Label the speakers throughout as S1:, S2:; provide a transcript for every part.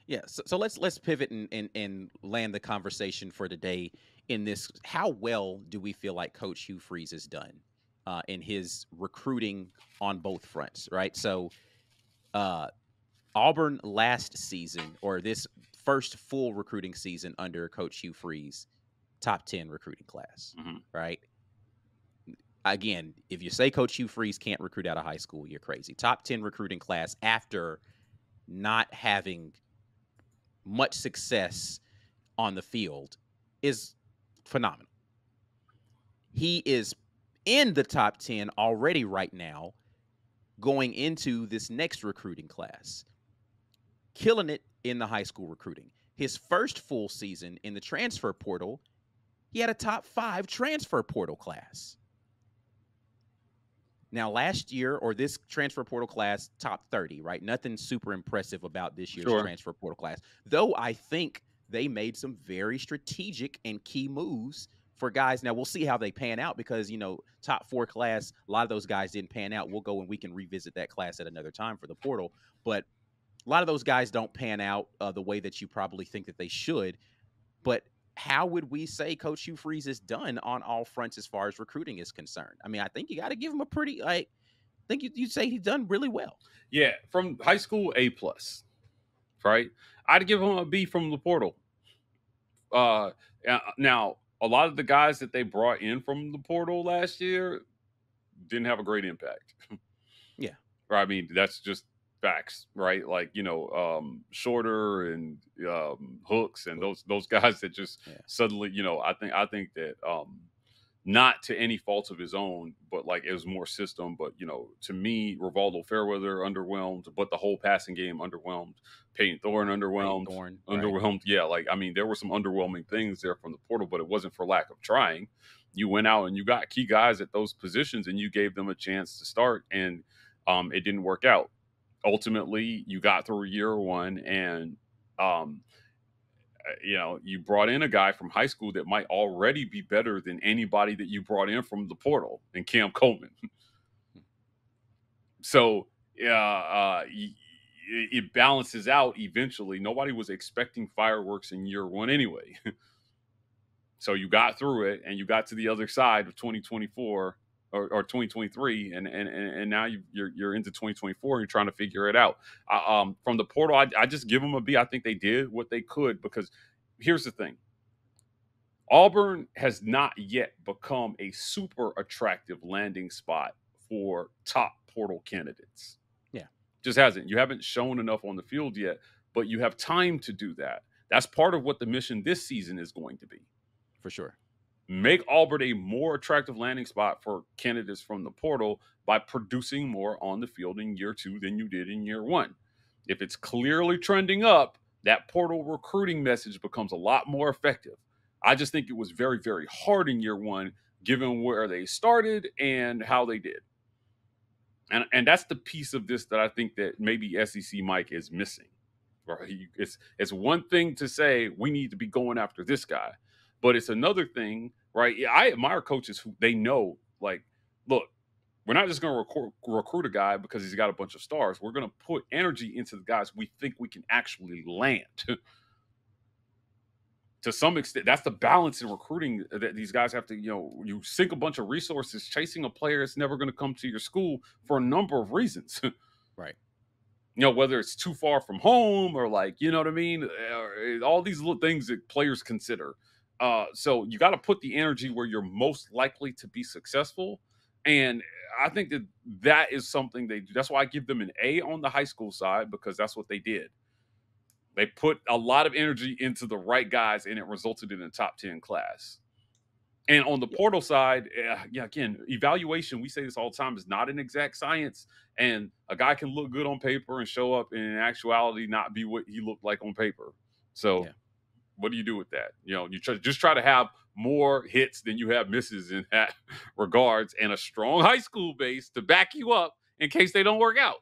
S1: Yeah, so let's pivot and land the conversation for today in this. How well do we feel like Coach Hugh Freeze has done in his recruiting on both fronts? Right. So uh, Auburn last season, or this first full recruiting season under Coach Hugh Freeze, top 10 recruiting class.
S2: Hmm.
S1: Right. Again, if you say Coach Hugh Freeze can't recruit out of high school, you're crazy. Top 10 recruiting class after not having much success on the field is phenomenal. He is in the top 10 already right now going into this next recruiting class, killing it in the high school recruiting. His first full season in the transfer portal, he had a top 5 transfer portal class. Now, last year, or this transfer portal class, top 30, right? Nothing super impressive about this year's
S2: Sure.
S1: transfer portal class, though I think they made some very strategic and key moves for guys. Now, we'll see how they pan out because, top 4 class, a lot of those guys didn't pan out. We'll go and we can revisit that class at another time for the portal. But a lot of those guys don't pan out the way that you probably think that they should. But how would we say Coach Hugh Freeze is done on all fronts as far as recruiting is concerned? I mean, I think you got to give him a pretty, I think you'd say he's done really well.
S2: Yeah, from high school, A+, right? I'd give him a B from the portal. Now, a lot of the guys that they brought in from the portal last year didn't have a great impact.
S1: Yeah.
S2: Right? I mean, that's just facts, right? Like, Shorter and Hooks and those guys that just
S1: Yeah.
S2: suddenly, I think that not to any fault of his own, but like it was more system. But to me, Rivaldo Fairweather underwhelmed, but the whole passing game underwhelmed. Peyton Thorne
S1: Peyton
S2: underwhelmed.
S1: Thorne, right.
S2: Underwhelmed. Yeah, like I mean, there were some underwhelming things there from the portal, but it wasn't for lack of trying. You went out and you got key guys at those positions, and you gave them a chance to start, and it didn't work out. Ultimately, you got through year one, and um, you brought in a guy from high school that might already be better than anybody that you brought in from the portal, and Cam Coleman. So, it balances out eventually. Nobody was expecting fireworks in year one anyway. So you got through it, and you got to the other side of 2024 or 2023, and now you're into 2024 and you're trying to figure it out. From the portal, I just give them a B. I think they did what they could, because here's the thing: Auburn has not yet become a super attractive landing spot for top portal candidates.
S1: Yeah.
S2: Just hasn't. You haven't shown enough on the field yet, but you have time to do that. That's part of what the mission this season is going to be.
S1: For sure.
S2: Make Auburn a more attractive landing spot for candidates from the portal by producing more on the field in year two than you did in year one. If it's clearly trending up, that portal recruiting message becomes a lot more effective. I just think it was very, very hard in year one, given where they started and how they did. And that's the piece of this that I think that maybe SEC Mike is missing. Right? It's one thing to say we need to be going after this guy, but it's another thing, right? I admire coaches who they know, like, look, we're not just going to recruit a guy because he's got a bunch of stars. We're going to put energy into the guys we think we can actually land. To some extent, that's the balance in recruiting that these guys have to, you sink a bunch of resources chasing a player that's never going to come to your school for a number of reasons.
S1: Right.
S2: Whether it's too far from home or like, you know what I mean? All these little things that players consider. So you got to put the energy where you're most likely to be successful. And I think that is something they do. That's why I give them an A on the high school side, because that's what they did. They put a lot of energy into the right guys, and it resulted in a top 10 class. And on the portal side, again, evaluation, we say this all the time, is not an exact science. And a guy can look good on paper and show up and in actuality not be what he looked like on paper. So what do you do with that? You just try to have more hits than you have misses in that regards, and a strong high school base to back you up in case they don't work out.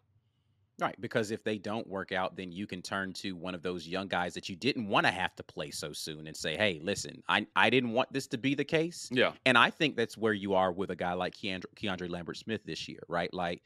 S1: Right, because if they don't work out, then you can turn to one of those young guys that you didn't want to have to play so soon and say, hey, listen, I didn't want this to be the case.
S2: Yeah.
S1: And I think that's where you are with a guy like Keandre Lambert-Smith this year, right? Like,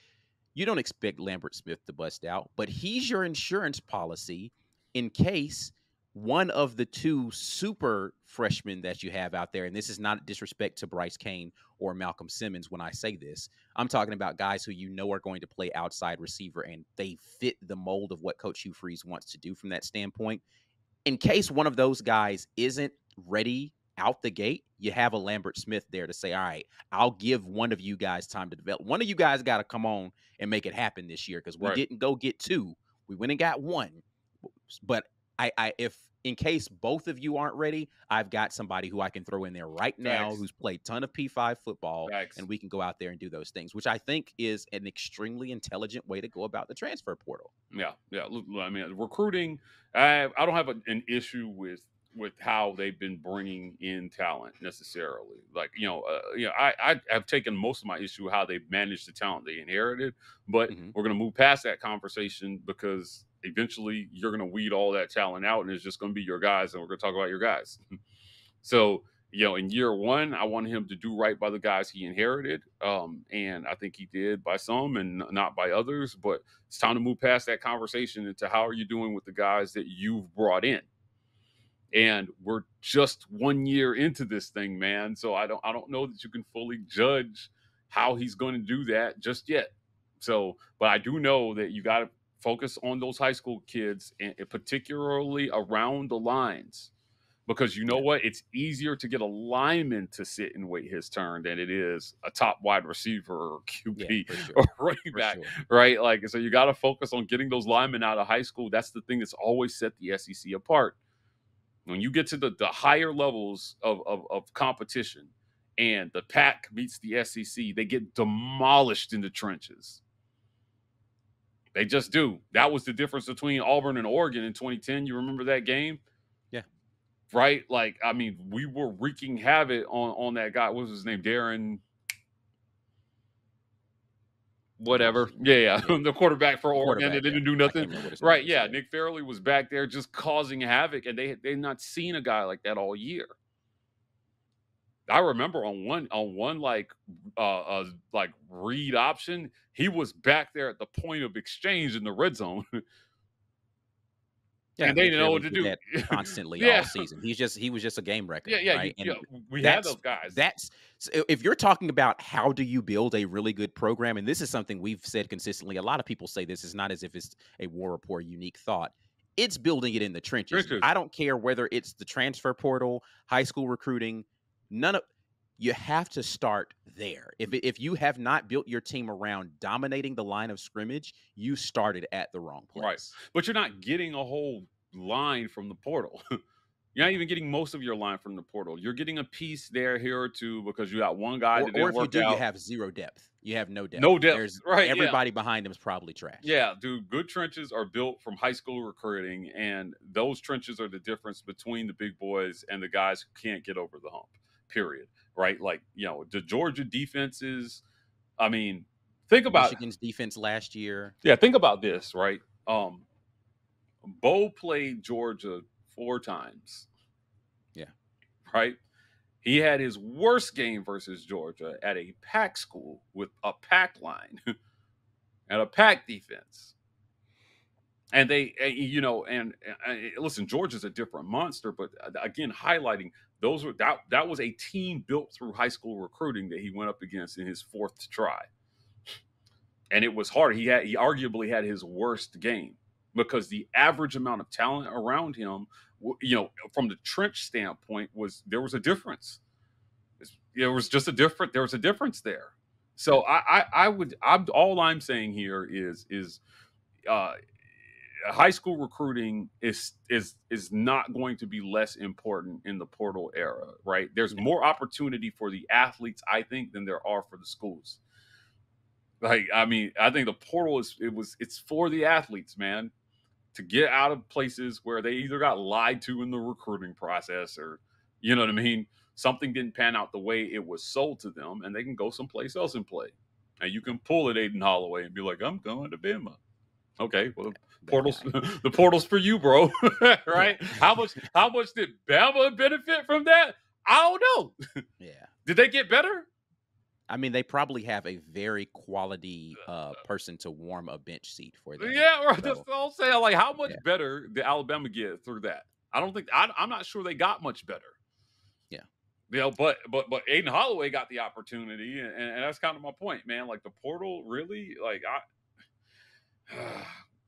S1: you don't expect Lambert-Smith to bust out, but he's your insurance policy in case one of the two super freshmen that you have out there, and this is not disrespect to Bryce Kane or Malcolm Simmons when I say this, I'm talking about guys who you know are going to play outside receiver and they fit the mold of what Coach Hugh Freeze wants to do from that standpoint. In case one of those guys isn't ready out the gate, you have a Lambert Smith there to say, all right, I'll give one of you guys time to develop. One of you guys got to come on and make it happen this year, because we didn't go get two. We went and got one. But if in case both of you aren't ready, I've got somebody who I can throw in there right now who's played a ton of P5 football, and we can go out there and do those things, which I think is an extremely intelligent way to go about the transfer portal.
S2: Yeah. I mean, recruiting, I don't have an issue with how they've been bringing in talent necessarily. Like, I have taken most of my issue with how they've managed the talent they inherited, but we're going to move past that conversation, because eventually you're going to weed all that talent out and it's just going to be your guys, and we're going to talk about your guys. So, in year one, I want him to do right by the guys he inherited. And I think he did by some and not by others, but it's time to move past that conversation into how are you doing with the guys that you've brought in? And we're just 1 year into this thing, man. So I don't know that you can fully judge how he's going to do that just yet. So, but I do know that you got to focus on those high school kids, and particularly around the lines, because you know what? It's easier to get a lineman to sit and wait his turn than it is a top wide receiver or QB or running back, right? Like, so you got to focus on getting those linemen out of high school. That's the thing that's always set the SEC apart. When you get to the higher levels of competition and the Pac meets the SEC, they get demolished in the trenches. They just do. That was the difference between Auburn and Oregon in 2010. You remember that game?
S1: Yeah.
S2: Right? Like, I mean, we were wreaking havoc on that guy. What was his name? Darren. Whatever. Yeah. The quarterback for Oregon. They didn't do nothing. Right. Yeah. Nick Fairley was back there just causing havoc, and they've not seen a guy like that all year. I remember on one like read option, he was back there at the point of exchange in the red zone.
S1: Yeah,
S2: and they didn't know what to do
S1: constantly all season. He was just a game wrecker. Right?
S2: We had those guys.
S1: That's if you're talking about how do you build a really good program, and this is something we've said consistently. A lot of people say this is not as if it's a War Rapport unique thought. It's building it in the trenches. I don't care whether it's the transfer portal, high school recruiting. You have to start there. If you have not built your team around dominating the line of scrimmage, you started at the wrong place.
S2: Right. But you're not getting a whole line from the portal. You're not even getting most of your line from the portal. You're getting a piece there, here or two, because you got one guy that didn't work out. Or if you do,
S1: you have zero depth. You have no depth.
S2: No depth.
S1: Everybody behind him is probably trash.
S2: Yeah, dude. Good trenches are built from high school recruiting, and those trenches are the difference between the big boys and the guys who can't get over the hump. Period. Right? Like, the Georgia defenses, I mean, think about
S1: Michigan's defense last year.
S2: Yeah, think about this, right? Bo played Georgia 4 times.
S1: Yeah.
S2: Right? He had his worst game versus Georgia at a Pac school with a Pac line and a Pac defense. And listen, Georgia's a different monster, but again, highlighting that was a team built through high school recruiting that he went up against in his 4th try. And it was hard. He arguably had his worst game, because the average amount of talent around him, from the trench standpoint, there was a difference. There was a difference there. So all I'm saying here is high school recruiting is not going to be less important in the portal era, right? There's more opportunity for the athletes, I think, than there are for the schools. Like, I mean, I think the portal it's for the athletes, man, to get out of places where they either got lied to in the recruiting process, or, you know what I mean? Something didn't pan out the way it was sold to them, and they can go someplace else and play. And you can pull at Aiden Holloway and be like, I'm going to Bama. Okay, well, the portal's for you, bro. Right? How much did Bama benefit from that? I don't know.
S1: Yeah.
S2: Did they get better?
S1: I mean, they probably have a very quality person to warm a bench seat for them.
S2: Yeah, right. That's
S1: So
S2: what I'm saying. Like, how much
S1: yeah,
S2: better did Alabama get through that? I don't think I'm not sure they got much better.
S1: yeah.
S2: But Aiden Holloway got the opportunity, and that's kind of my point, man. Like the portal, really, like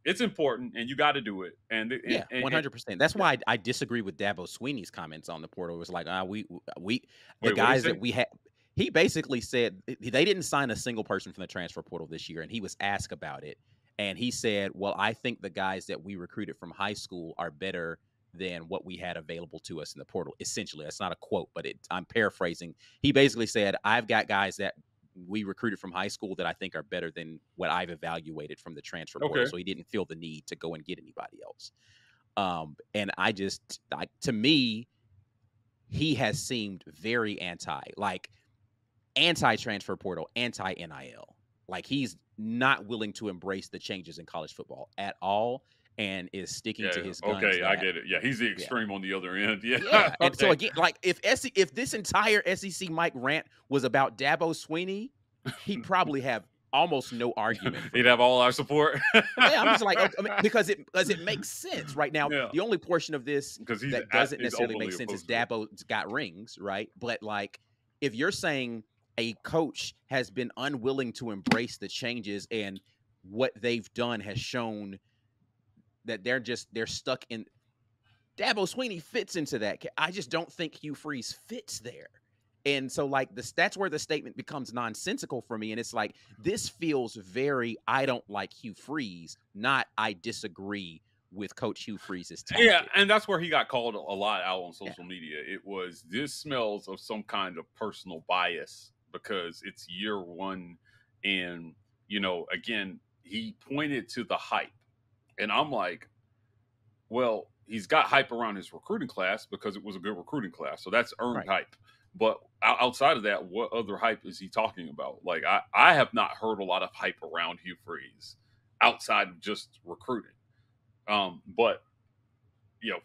S2: it's important, and you got to do it.
S1: Yeah, 100%. That's why I disagree with Dabo Sweeney's comments on the portal. It was like, we the
S2: wait, what do you
S1: guys
S2: say?
S1: that we had. He basically said they didn't sign a single person from the transfer portal this year, and he was asked about it, and he said, "Well, I think the guys that we recruited from high school are better than what we had available to us in the portal." Essentially, that's not a quote, but I'm paraphrasing. He basically said, "I've got guys that we recruited from high school that I think are better than what I've evaluated from the transfer portal."
S2: Okay,
S1: So he didn't feel the need to go and get anybody else. And I just, to me, he has seemed very anti-transfer portal, anti-NIL. Like he's not willing to embrace the changes in college football at all, and is sticking
S2: yeah,
S1: to his guns
S2: okay, I
S1: that
S2: get it. Yeah, he's the
S1: yeah,
S2: extreme on the other end. Yeah,
S1: yeah. And so
S2: okay.
S1: again, like if this entire SEC Mike rant was about Dabo Sweeney, he'd probably have almost no argument for
S2: He'd
S1: me.
S2: have all our support.
S1: Yeah, I'm just like, okay, I mean, because it makes sense right now.
S2: Yeah,
S1: The only portion of this
S2: because
S1: that doesn't
S2: he's
S1: necessarily make
S2: openly
S1: sense is
S2: opposed to it.
S1: Dabo's got rings, right? But like, if you're saying a coach has been unwilling to embrace the changes and what they've done has shown that they're stuck in. Dabo Sweeney fits into that. I just don't think Hugh Freeze fits there. And so, like, that's where the statement becomes nonsensical for me. And it's like, this feels very, I don't like Hugh Freeze, not I disagree with Coach Hugh Freeze's
S2: Yeah,
S1: tactics.
S2: and that's where he got called a lot out on
S1: Yeah,
S2: social media. It was this smells of some kind of personal bias because it's year one, and again, he pointed to the hype, and I'm like, well, he's got hype around his recruiting class because it was a good recruiting class, so that's earned
S1: right.
S2: hype. But outside of that, what other hype is he talking about? Like, I have not heard a lot of hype around Hugh Freeze outside of just recruiting. But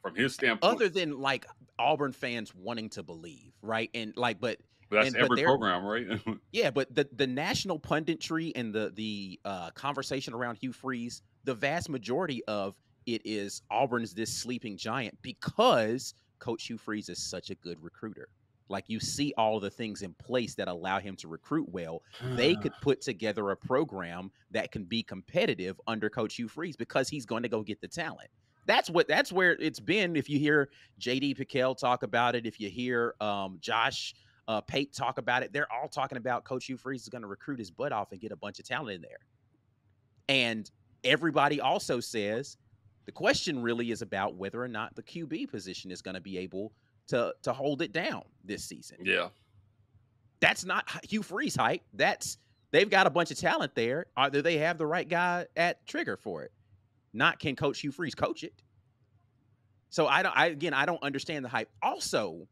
S2: from his standpoint,
S1: Other than like Auburn fans wanting to believe, right? And like,
S2: that's
S1: but
S2: every
S1: they're
S2: program, right?
S1: yeah, but the national punditry and the conversation around Hugh Freeze, the vast majority of it is Auburn's this sleeping giant because Coach Hugh Freeze is such a good recruiter. Like you see all the things in place that allow him to recruit well. They could put together a program that can be competitive under Coach Hugh Freeze because he's going to go get the talent. That's where it's been. If you hear JD Piquel talk about it, if you hear Josh Pate talk about it, they're all talking about Coach Hugh Freeze is going to recruit his butt off and get a bunch of talent in there. And everybody also says the question really is about whether or not the QB position is going to be able to hold it down this season.
S2: Yeah.
S1: That's not Hugh Freeze hype. They've got a bunch of talent there. Do they have the right guy at trigger for it? Not can Coach Hugh Freeze coach it. So I don't understand the hype. Also,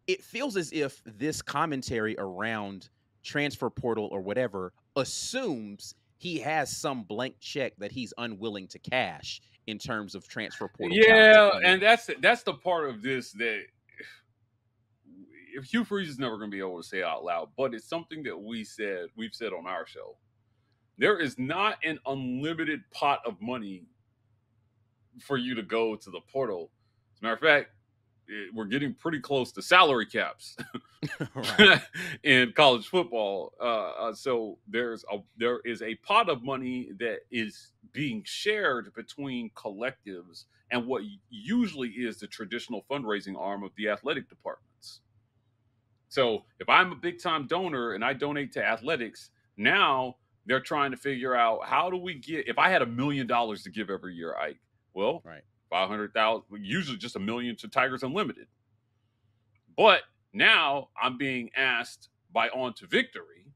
S1: it feels as if this commentary around transfer portal or whatever assumes he has some blank check that he's unwilling to cash in terms of transfer portal talent to
S2: Yeah,
S1: come in.
S2: and that's the part of this that if Hugh Freeze is never going to be able to say out loud, but it's something that we've said on our show. There is not an unlimited pot of money for you to go to the portal. As a matter of fact, we're getting pretty close to salary caps
S1: Right.
S2: in college football. So there is a pot of money that is being shared between collectives and what usually is the traditional fundraising arm of the athletic departments. So if I'm a big time donor and I donate to athletics, now they're trying to figure out how do we get. If I had $1 million to give every year, Ike, well,
S1: Right.
S2: 500,000, usually just $1 million to Tigers Unlimited. But now I'm being asked by On to Victory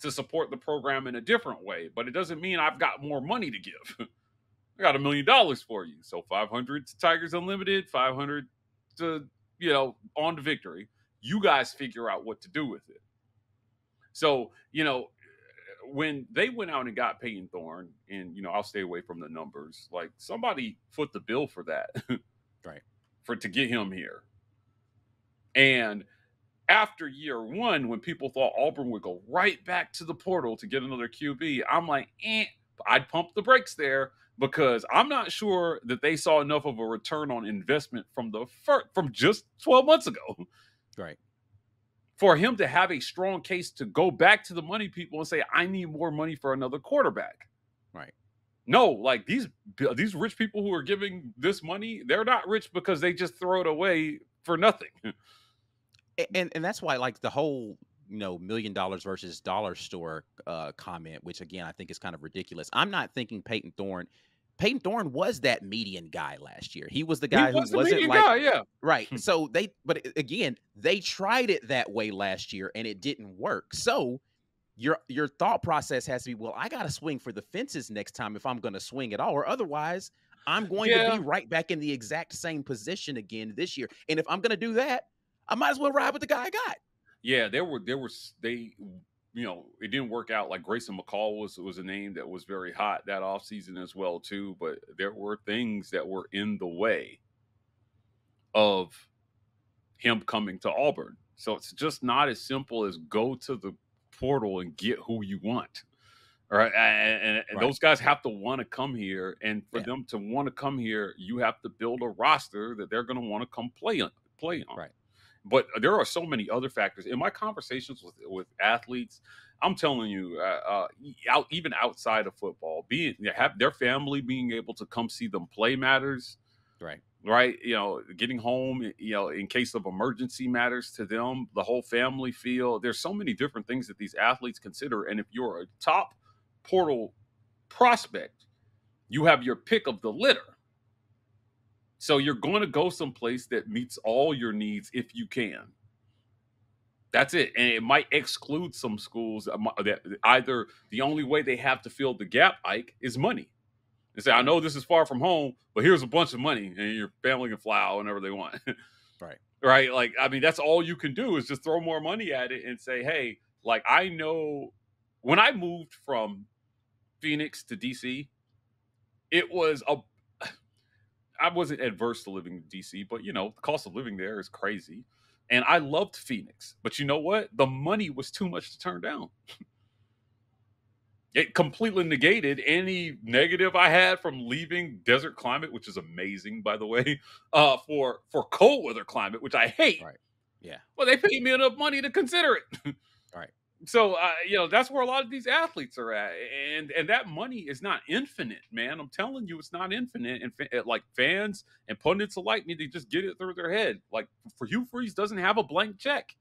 S2: to support the program in a different way, but it doesn't mean I've got more money to give. I got $1 million for you, so 500 to Tigers Unlimited, 500 to On to Victory. You guys figure out what to do with it. So when they went out and got Peyton Thorne, and I'll stay away from the numbers. Like somebody foot the bill for that,
S1: Right.
S2: to get him here. And after year one, when people thought Auburn would go right back to the portal to get another QB, I'm like, I'd pump the brakes there because I'm not sure that they saw enough of a return on investment from from just 12 months ago
S1: Right.
S2: for him to have a strong case to go back to the money people and say, I need more money for another quarterback.
S1: Right.
S2: No, like these rich people who are giving this money, they're not rich because they just throw it away for nothing.
S1: And that's why, like, the whole, $1,000,000 versus dollar store comment, which again I think is kind of ridiculous. I'm not thinking Peyton Thorne. Peyton Thorne was that median guy last year. He was the
S2: He
S1: guy who
S2: was the
S1: wasn't
S2: median
S1: like,
S2: guy, yeah.
S1: right. So again, they tried it that way last year and it didn't work. So your thought process has to be, well, I got to swing for the fences next time if I'm going to swing at all, or otherwise I'm going to be
S2: Yeah.
S1: right back in the exact same position again this year. And if I'm going to do that, I might as well ride with the guy I got.
S2: Yeah, it didn't work out. Like Grayson McCall was a name that was very hot that offseason as well too, but there were things that were in the way of him coming to Auburn. So it's just not as simple as go to the portal and get who you want. All right. And
S1: Right.
S2: those guys have to want to come here. And for
S1: Yeah.
S2: them to want to come here, you have to build a roster that they're going to want to come play on.
S1: Right.
S2: But there are so many other factors in my conversations with athletes. I'm telling you, even outside of football, have their family being able to come see them play matters.
S1: Right.
S2: Right, getting home, in case of emergency matters to them. The whole family feel. There's so many different things that these athletes consider, and if you're a top portal prospect, you have your pick of the litter. So you're going to go someplace that meets all your needs if you can. That's it. And it might exclude some schools that either the only way they have to fill the gap, Ike, is money. They say, I know this is far from home, but here's a bunch of money and your family can fly out whenever they want.
S1: Right.
S2: Right. Like, I mean, that's all you can do is just throw more money at it and say, hey, like, I know when I moved from Phoenix to DC, I wasn't adverse to living in DC, but the cost of living there is crazy. And I loved Phoenix. But you know what? The money was too much to turn down. It completely negated any negative I had from leaving desert climate, which is amazing, by the way, for cold weather climate, which I hate.
S1: Right. Yeah.
S2: Well, they paid me enough money to consider it.
S1: Right.
S2: So, that's where a lot of these athletes are at, and that money is not infinite, man. I'm telling you, it's not infinite, and like fans and pundits alike need to just get it through their head. Like, for Hugh Freeze doesn't have a blank check;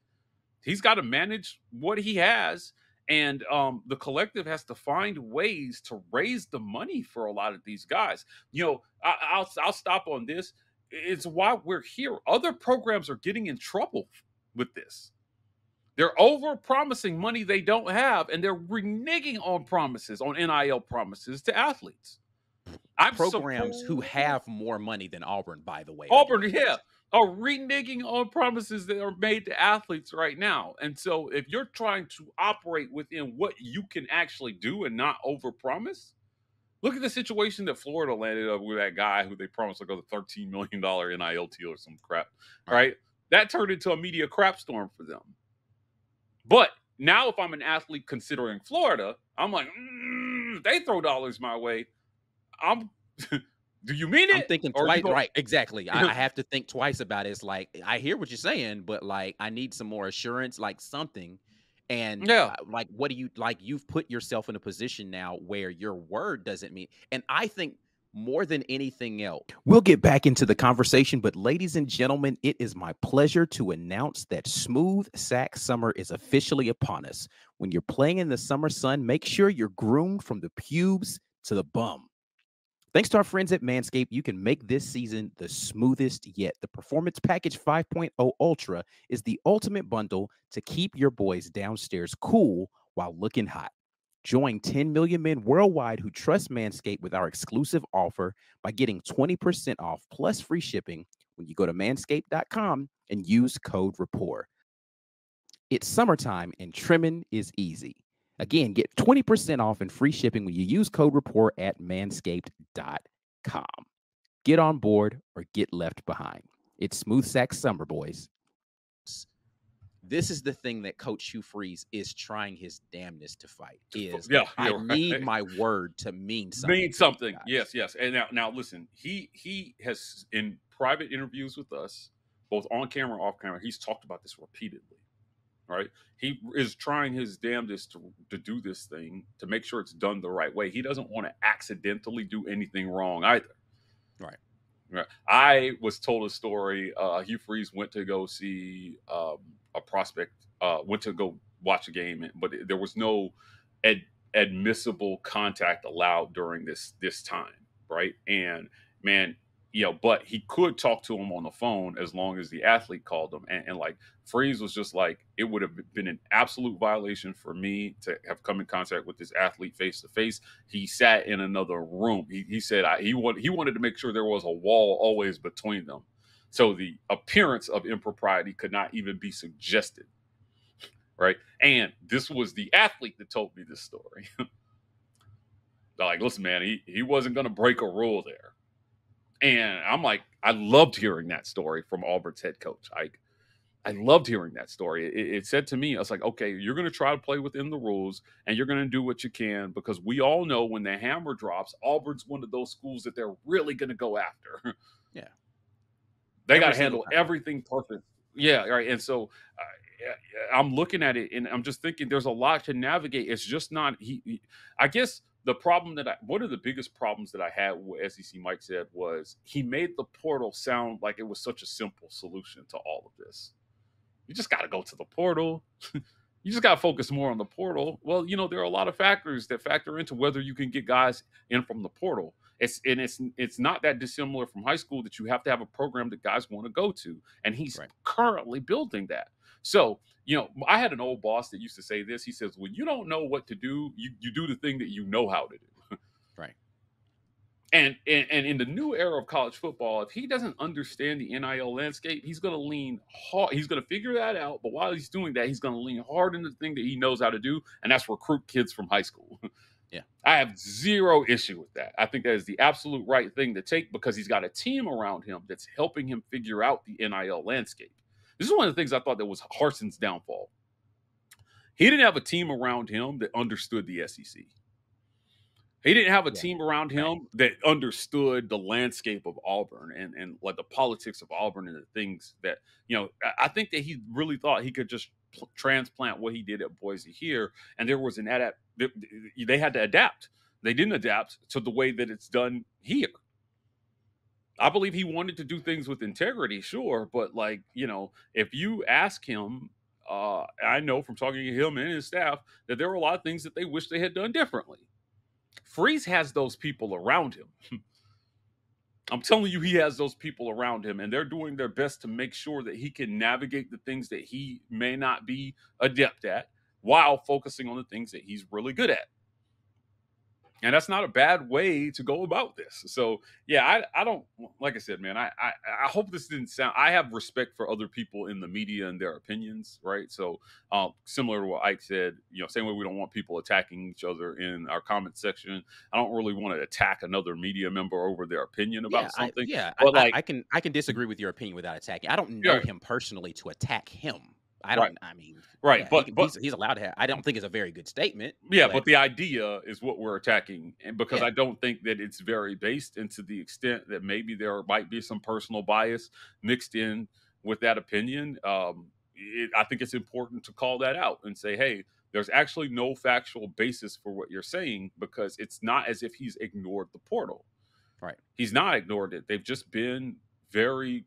S2: he's got to manage what he has, and the collective has to find ways to raise the money for a lot of these guys. I'll stop on this. It's why we're here. Other programs are getting in trouble with this. They're over promising money they don't have, and they're reneging on promises, on NIL promises to athletes.
S1: Programs who have more money than Auburn, by the way.
S2: Auburn, yeah, are reneging on promises that are made to athletes right now. And so if you're trying to operate within what you can actually do and not overpromise, look at the situation that Florida landed up with that guy who they promised like a $13 million NIL deal or some crap, right? That turned into a media crap storm for them. But now if I'm an athlete considering Florida, I'm like, they throw dollars my way. Do you mean it?
S1: I'm thinking twice. Right. Exactly. I have to think twice about it. It's like, I hear what you're saying, but like, I need some more assurance, like something. And like, what do you like? You've put yourself in a position now where your word doesn't mean. And I think more than anything else, we'll get back into the conversation. But ladies and gentlemen, it is my pleasure to announce that Smooth Sack Summer is officially upon us. When you're playing in the summer sun, make sure you're groomed from the pubes to the bum. Thanks to our friends at Manscaped, you can make this season the smoothest yet. The Performance Package 5.0 Ultra is the ultimate bundle to keep your boys downstairs cool while looking hot. Join 10 million men worldwide who trust Manscaped with our exclusive offer by getting 20% off plus free shipping when you go to manscaped.com and use code Rapport. It's summertime and trimming is easy. Again, get 20% off and free shipping when you use code Rapport at manscaped.com. Get on board or get left behind. It's Smooth Sack Summer, boys. this is the thing that Coach Hugh Freeze is trying his damnedest to fight is
S2: Yeah,
S1: I
S2: you're
S1: need
S2: right.
S1: my word to mean something
S2: Mean
S1: to these
S2: something.
S1: guys.
S2: Yes, yes. And now listen, he has in private interviews with us, both on camera and off camera, he's talked about this repeatedly. Right? He is trying his damnedest to do this thing to make sure it's done the right way. He doesn't want to accidentally do anything wrong either.
S1: Right.
S2: Right. I was told a story. Hugh Freeze went to go see a prospect, went to go watch a game, but there was no ad- admissible contact allowed during this time, right? And man, but he could talk to him on the phone as long as the athlete called him. And like Freeze was just like, it would have been an absolute violation for me to have come in contact with this athlete face to face. He sat in another room. He said he wanted to make sure there was a wall always between them, so the appearance of impropriety could not even be suggested. Right, and this was the athlete that told me this story. Like, listen, man, he wasn't going to break a rule there, and I'm like, I loved hearing that story from Auburn's head coach. I loved hearing that story. It said to me, I was like, okay, you're going to try to play within the rules and you're going to do what you can, because we all know when the hammer drops, Auburn's one of those schools that they're really going to go after.
S1: Yeah.
S2: They
S1: Every
S2: got to
S1: single
S2: handle
S1: time.
S2: everything perfect. Yeah, right. And so I'm looking at it and I'm just thinking there's a lot to navigate. It's just not, I guess the problem one of the biggest problems that I had with SEC Mike said was he made the portal sound like it was such a simple solution to all of this. You just got to go to the portal. You just got to focus more on the portal. Well, there are a lot of factors that factor into whether you can get guys in from the portal. It's not that dissimilar from high school that you have to have a program that guys want to go to, and he's
S1: Right.
S2: currently building that. So, I had an old boss that used to say this. He says, "When you don't know what to do, you do the thing that you know how to do."
S1: Right.
S2: And in the new era of college football, if he doesn't understand the NIL landscape, he's going to lean hard. He's going to figure that out. But while he's doing that, he's going to lean hard into the thing that he knows how to do, and that's recruit kids from high school.
S1: Yeah.
S2: I have zero issue with that. I think that is the absolute right thing to take, because he's got a team around him that's helping him figure out the NIL landscape. This is one of the things I thought that was Harson's downfall. He didn't have a team around him that understood the SEC. He didn't have a team around him that understood the landscape of Auburn and like the politics of Auburn and the things that, I think that he really thought he could just transplant what he did at Boise here. And there was they had to adapt. They didn't adapt to the way that it's done here. I believe he wanted to do things with integrity, sure. But if you ask him, I know from talking to him and his staff that there were a lot of things that they wish they had done differently. Freeze has those people around him. I'm telling you, he has those people around him, and they're doing their best to make sure that he can navigate the things that he may not be adept at while focusing on the things that he's really good at. And that's not a bad way to go about this. So, yeah, I don't, like I said, man, I hope this didn't sound, I have respect for other people in the media and their opinions, right? So, similar to what Ike said, same way we don't want people attacking each other in our comment section. I don't really want to attack another media member over their opinion about something. But
S1: I can disagree with your opinion without attacking. I don't know him personally to attack him.
S2: Right, but
S1: he's allowed to have, I don't think it's a very good statement.
S2: Yeah, but the idea is what we're attacking, and because
S1: Yeah.
S2: I don't think that it's very based, and to the extent that maybe there might be some personal bias mixed in with that opinion, I think it's important to call that out and say, hey, there's actually no factual basis for what you're saying, because it's not as if he's ignored the portal.
S1: Right.
S2: He's not ignored it. They've just been very,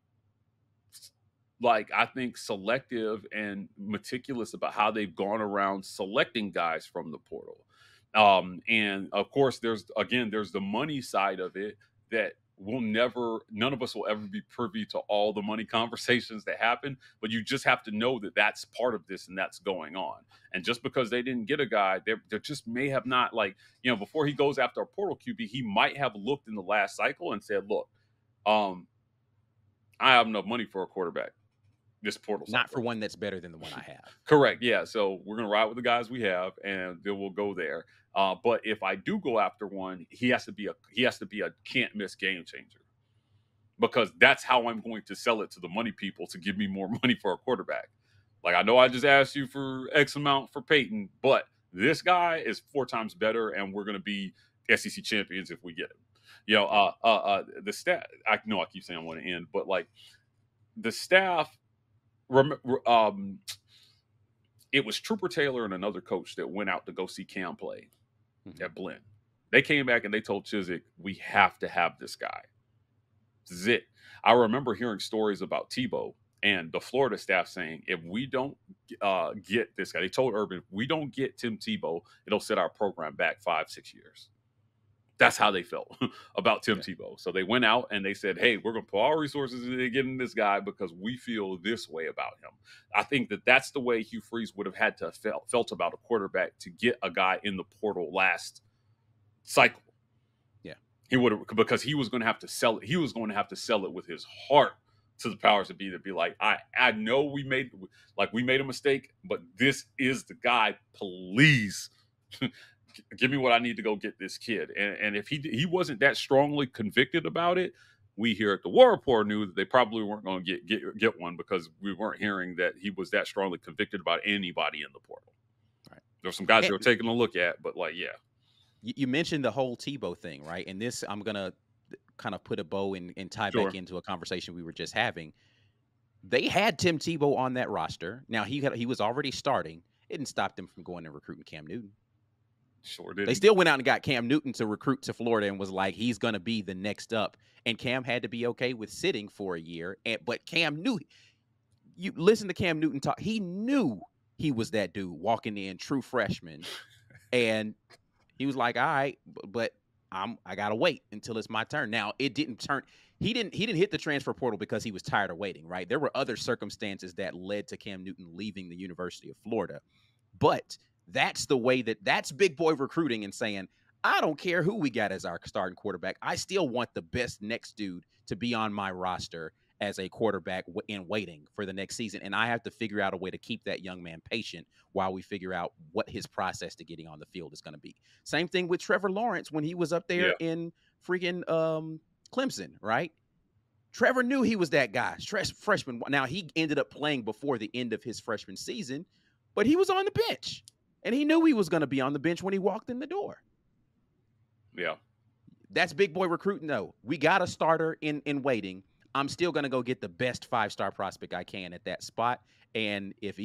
S2: I think, selective and meticulous about how they've gone around selecting guys from the portal. And of course, there's the money side of it that none of us will ever be privy to all the money conversations that happen, but you just have to know that that's part of this and that's going on. And just because they didn't get a guy, there just may have not, before he goes after a portal QB, he might have looked in the last cycle and said, look, I have enough money for a quarterback. This portal cycle.
S1: Not for one that's better than the one I have.
S2: Correct. Yeah. So we're going to ride with the guys we have, and then we'll go there. But if I do go after one, he has to be a can't miss game changer, because that's how I'm going to sell it to the money people to give me more money for a quarterback. Like, I know I just asked you for X amount for Peyton, but this guy is 4 times better, and we're going to be SEC champions if we get him. You know,
S1: Yeah.
S2: the staff. I know I keep saying I want to end, but like the staff. It was Trooper Taylor and another coach that went out to go see Cam play at Blinn. They came back and they told Chiswick, we have to have this guy. This is it. I remember hearing stories about Tebow and the Florida staff saying, if we don't get this guy, they told Urban, if we don't get Tim Tebow, it'll set our program back 5-6 years. That's how they felt about Tim Tebow. So they went out and they said, hey, we're going to put all resources into getting this guy because we feel this way about him. I think that that's the way Hugh Freeze would have had to have felt about a quarterback to get a guy in the portal last cycle.
S1: Yeah.
S2: He would have, because he was going to have to sell it. He was going to have to sell it with his heart to the powers that be like, I know we made a mistake, but this is the guy. Please give me what I need to go get this kid. And if he wasn't that strongly convicted about it, we here at the War Report knew that they probably weren't going to get one, because we weren't hearing that he was that strongly convicted about anybody in the portal.
S1: Right.
S2: There's some guys that were taking a look at, but like, yeah.
S1: You mentioned the whole Tebow thing, right? And this, I'm going to kind of put a bow and tie
S2: Sure.
S1: back into a conversation we were just having. They had Tim Tebow on that roster. Now, he was already starting. It didn't stop them from going and recruiting Cam Newton.
S2: Sure did.
S1: They still went out and got Cam Newton to recruit to Florida and was like, he's going to be the next up. And Cam had to be okay with sitting for a year. But Cam knew, you listen to Cam Newton talk, he knew he was that dude walking in, true freshman. And he was like, all right, but I got to wait until it's my turn. Now, it didn't turn. He didn't hit the transfer portal because he was tired of waiting, right? There were other circumstances that led to Cam Newton leaving the University of Florida. But that's the way that's big boy recruiting and saying, I don't care who we got as our starting quarterback. I still want the best next dude to be on my roster as a quarterback in waiting for the next season. And I have to figure out a way to keep that young man patient while we figure out what his process to getting on the field is going to be. Same thing with Trevor Lawrence when he was up there in freaking Clemson, right? Trevor knew he was that guy, freshman. Now, he ended up playing before the end of his freshman season, but he was on the bench. And he knew he was going to be on the bench when he walked in the door.
S2: Yeah.
S1: That's big boy recruiting, though. We got a starter in waiting. I'm still going to go get the best 5-star prospect I can at that spot. And if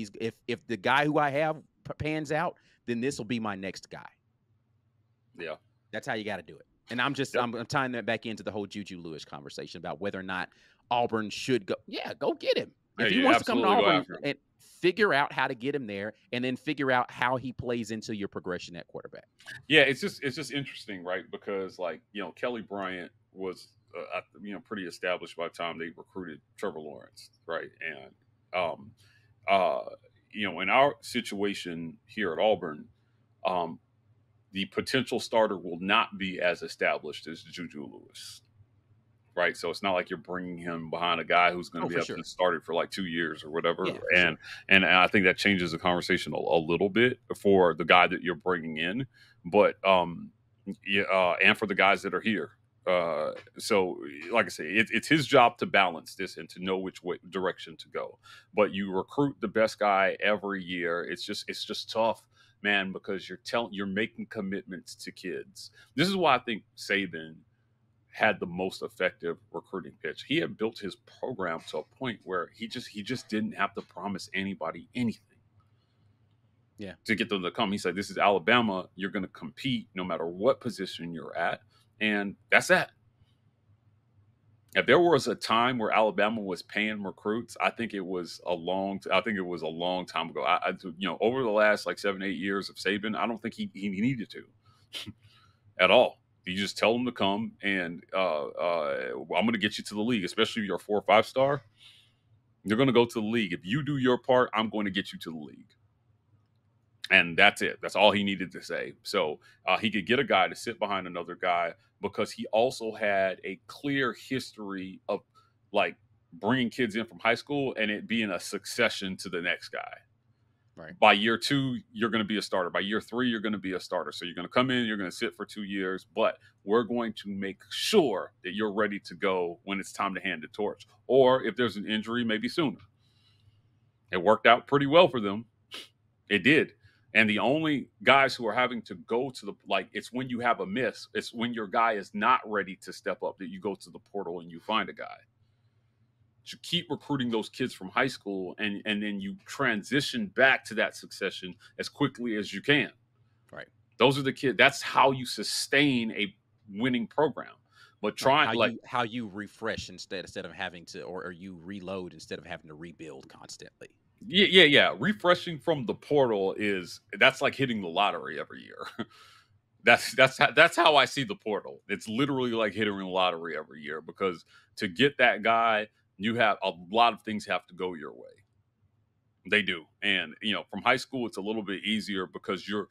S1: the guy who I have pans out, then this will be my next guy.
S2: Yeah.
S1: That's how you got to do it. And I'm tying that back into the whole Juju Lewis conversation about whether or not Auburn should go. Yeah, go get him. If he wants to come to Auburn and figure out how to get him there, and then figure out how he plays into your progression at quarterback.
S2: Yeah, it's just interesting, right? Because like, Kelly Bryant was pretty established by the time they recruited Trevor Lawrence, right? And in our situation here at Auburn, the potential starter will not be as established as Juju Lewis. Right. So it's not like you're bringing him behind a guy who's going to be up and started for like 2 years or whatever. Yeah, and I think that changes the conversation a little bit for the guy that you're bringing in. But and for the guys that are here. So like I say, it's his job to balance this and to know which direction to go. But you recruit the best guy every year. It's just tough, man, because you're making commitments to kids. This is why I think Saban had the most effective recruiting pitch. He had built his program to a point where he just didn't have to promise anybody anything.
S1: Yeah.
S2: To get them to come. He said, this is Alabama. You're going to compete no matter what position you're at. And that's that. If there was a time where Alabama was paying recruits, I think it was a long time ago. Over the last like 7-8 years of Saban, I don't think he needed to at all. You just tell them to come, and I'm going to get you to the league, especially if you're a 4 or 5 star. You're going to go to the league. If you do your part, I'm going to get you to the league. And that's it. That's all he needed to say. So he could get a guy to sit behind another guy because he also had a clear history of like bringing kids in from high school and it being a succession to the next guy.
S1: Right.
S2: By year 2, you're going to be a starter. By year 3, you're going to be a starter. So you're going to come in, you're going to sit for 2 years, but we're going to make sure that you're ready to go when it's time to hand the torch. Or if there's an injury, maybe sooner. It worked out pretty well for them. It did. And the only guys who are having to go to the, like, it's when you have a miss, it's when your guy is not ready to step up that you go to the portal and you find a guy. You keep recruiting those kids from high school, and then you transition back to that succession as quickly as you can.
S1: Right.
S2: Those are the kids. That's how you sustain a winning program. But trying like
S1: how you refresh instead of having to, or you reload instead of having to rebuild constantly.
S2: yeah. Refreshing from the portal that's like hitting the lottery every year. That's how I see the portal. It's literally like hitting the lottery every year, because to get that guy, you have a lot of things have to go your way. They do. And from high school it's a little bit easier because you're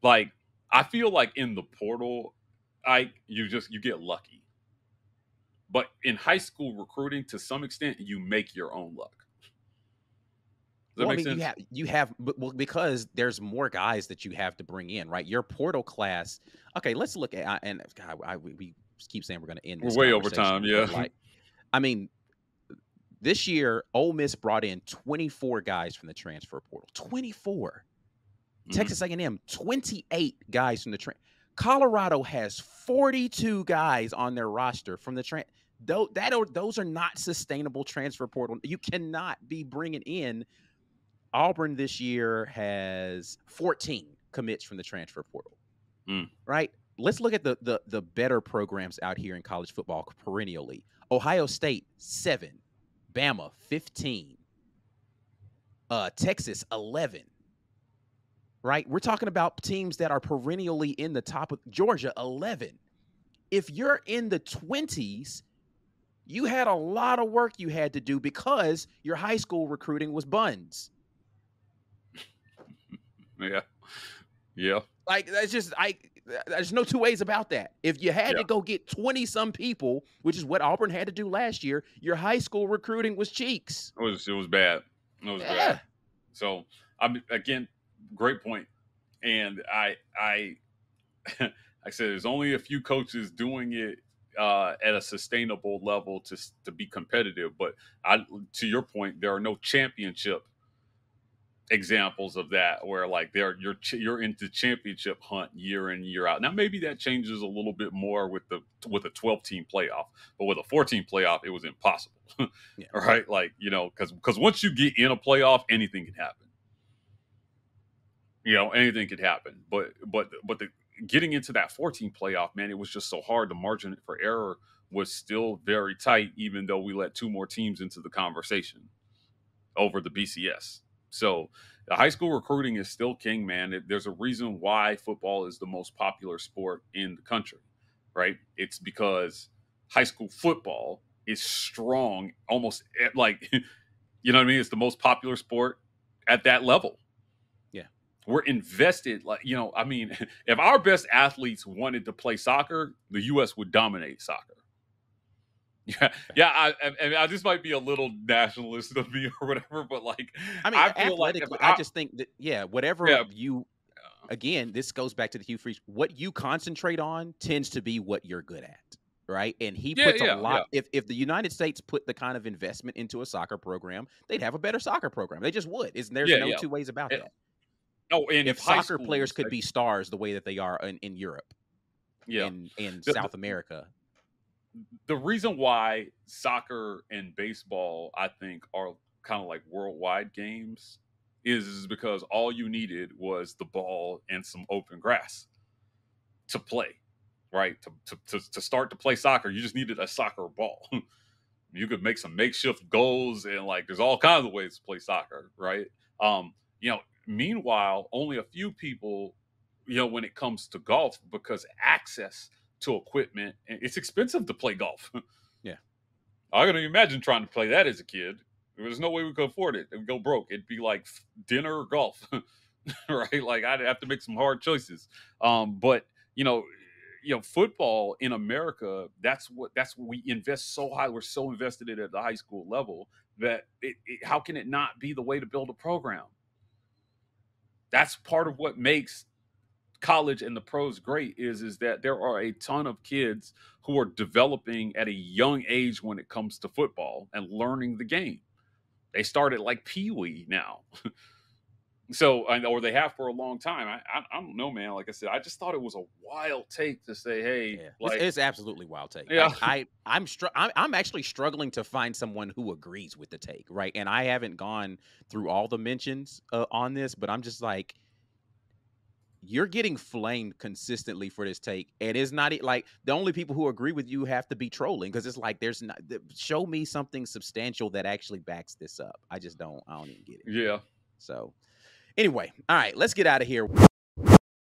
S2: like, I feel like in the portal, you get lucky. But in high school recruiting, to some extent, you make your own luck. Does that make sense?
S1: you have because there's more guys that you have to bring in, right? Your portal class. Okay, let's look at, and God, we keep saying we're going to end this.
S2: We're way over time, yeah.
S1: Like, I mean, this year, Ole Miss brought in 24 guys from the transfer portal. 24. Texas A&M, 28 guys from the Colorado has 42 guys on their roster from the those are not sustainable transfer portal. You cannot be bringing in. Auburn this year has 14 commits from the transfer portal. Right? Let's look at the better programs out here in college football perennially. Ohio State, 7. Bama, 15. Texas, 11. Right? We're talking about teams that are perennially in the top of Georgia, 11. If you're in the 20s, you had a lot of work you had to do because your high school recruiting was buns.
S2: Yeah.
S1: Like, there's no two ways about that. If you had to go get 20-some people, which is what Auburn had to do last year, your high school recruiting was cheeks.
S2: It was bad. It was bad. So, again, great point. And I said there's only a few coaches doing it at a sustainable level to be competitive. But to your point, there are no championship examples of that where like you're into championship hunt year in year out. Now maybe that changes a little bit more with a 12-team playoff, but with a 14 playoff it was impossible. Right? Like, because once you get in a playoff, anything can happen. Anything could happen. But the getting into that 14 playoff, man, it was just so hard. The margin for error was still very tight, even though we let 2 more teams into the conversation over the BCS. So the high school recruiting is still king, man. There's a reason why football is the most popular sport in the country, right? It's because high school football is strong, almost like, you know what I mean? It's the most popular sport at that level.
S1: Yeah.
S2: We're invested. Like, I mean, if our best athletes wanted to play soccer, the U.S. would dominate soccer. Yeah. I this might be a little nationalist of me or whatever, but like,
S1: I mean, I feel athletically, I just think that whatever you, again, this goes back to the Hugh Freeze. What you concentrate on tends to be what you're good at, right? And he puts a lot. If the United States put the kind of investment into a soccer program, they'd have a better soccer program. They just would. There's no two ways about that.
S2: Oh, and
S1: if soccer players could be stars the way that they are in Europe, in South America.
S2: The reason why soccer and baseball, I think, are kind of like worldwide games is because all you needed was the ball and some open grass to play, right? To start to play soccer, you just needed a soccer ball. You could make some makeshift goals, and like there's all kinds of ways to play soccer, right? Meanwhile, only a few people, when it comes to golf, because access to equipment, it's expensive to play golf.
S1: Yeah.
S2: I can imagine trying to play that as a kid. There's no way we could afford it. It would go broke. It'd be like dinner or golf, right? Like I'd have to make some hard choices. But football in America, that's what we invest so high. We're so invested in it at the high school level that how can it not be the way to build a program? That's part of what makes college and the pros great is that there are a ton of kids who are developing at a young age when it comes to football and learning the game. They start at like Pee-wee now. So, or they have for a long time. I don't know, man. Like I said, I just thought it was a wild take to say, hey,
S1: Yeah,
S2: like,
S1: it's absolutely wild take.
S2: yeah,
S1: I'm actually struggling to find someone who agrees with the take, right? And I haven't gone through all the mentions on this, but I'm just like, you're getting flamed consistently for this take, and it's not like the only people who agree with you have to be trolling because it's like there's not show me something substantial that actually backs this up. I don't even get it.
S2: yeah.
S1: So anyway, all right, let's get out of here.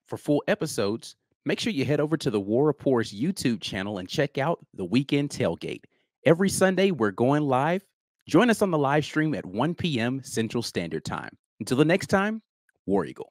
S1: For full episodes, make sure you head over to the War Report's YouTube channel and check out the Weekend Tailgate. Every Sunday, we're going live. Join us on the live stream at 1 p.m. Central Standard Time. Until the next time, War Eagle.